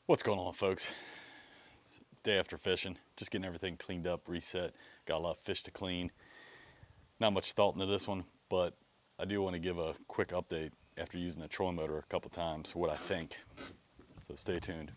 What's going on, folks? It's day after fishing, just getting everything cleaned up, reset. Got a lot of fish to clean. Not much thought into this one, but I do want to give a quick update after using the trolling motor a couple times, what I think. So stay tuned.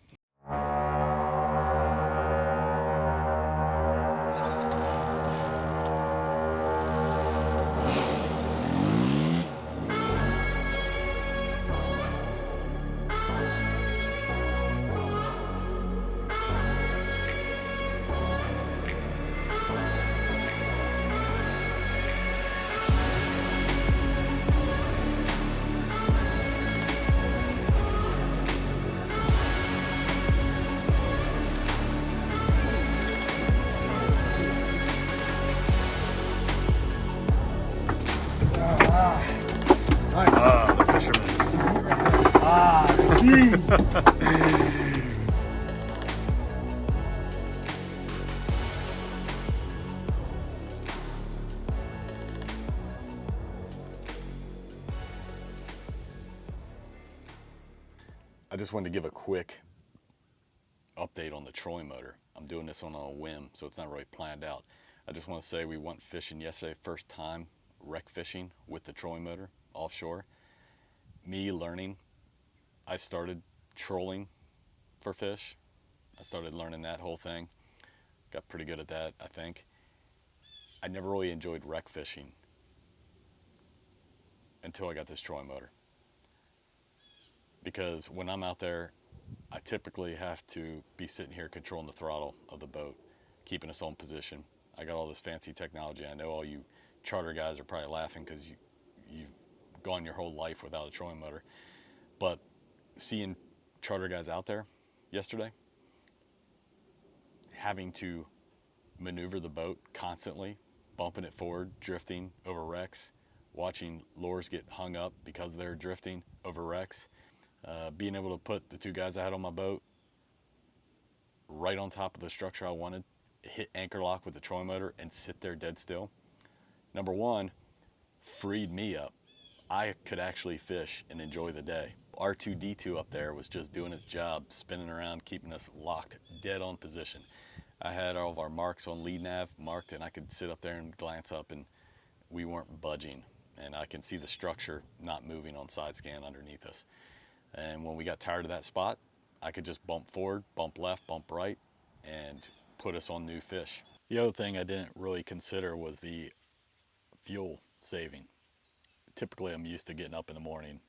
The fisherman. I just wanted to give a quick update on the trolling motor. I'm doing this one on a whim, so it's not really planned out. I just want to say we went fishing yesterday, first time wreck fishing with the trolling motor offshore. Me learning, I started trolling for fish. I started learning that whole thing. Got pretty good at that, I think. I never really enjoyed wreck fishing until I got this trolling motor. Because when I'm out there, I typically have to be sitting here controlling the throttle of the boat, keeping us on position. I got all this fancy technology. I know all you charter guys are probably laughing because you've gone your whole life without a trolling motor. But seeing charter guys out there yesterday, having to maneuver the boat constantly, bumping it forward, drifting over wrecks, watching lures get hung up because they're drifting over wrecks, being able to put the two guys I had on my boat right on top of the structure I wanted, hit anchor lock with the trolling motor and sit there dead still. Number one, freed me up. I could actually fish and enjoy the day. R2-D2 up there was just doing its job, spinning around, keeping us locked dead on position. I had all of our marks on LEADNAV marked, and I could sit up there and glance up, and we weren't budging. And I can see the structure not moving on side scan underneath us. And when we got tired of that spot, I could just bump forward, bump left, bump right, and put us on new fish. The other thing I didn't really consider was the fuel saving. Typically, I'm used to getting up in the morning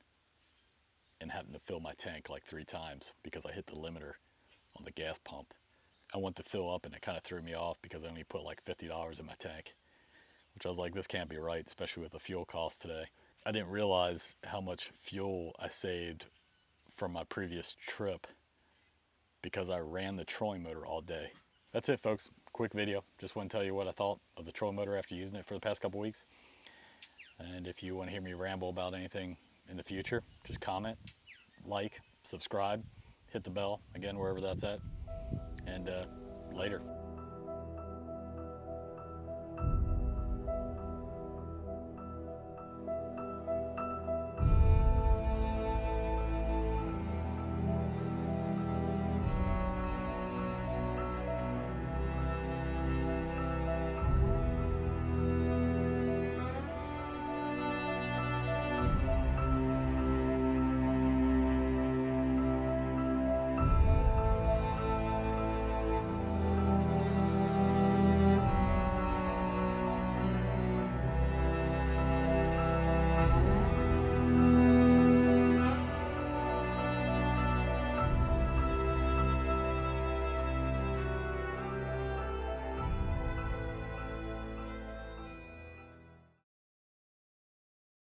and having to fill my tank like 3 times because I hit the limiter on the gas pump. I went to fill up and it kind of threw me off because I only put like $50 in my tank, which I was like, this can't be right, especially with the fuel cost today. I didn't realize how much fuel I saved from my previous trip because I ran the trolling motor all day. That's it, folks. Quick video. Just want to tell you what I thought of the trolling motor after using it for the past couple weeks. And if you want to hear me ramble about anything in the future, just comment, like, subscribe, hit the bell, again, wherever that's at. And later.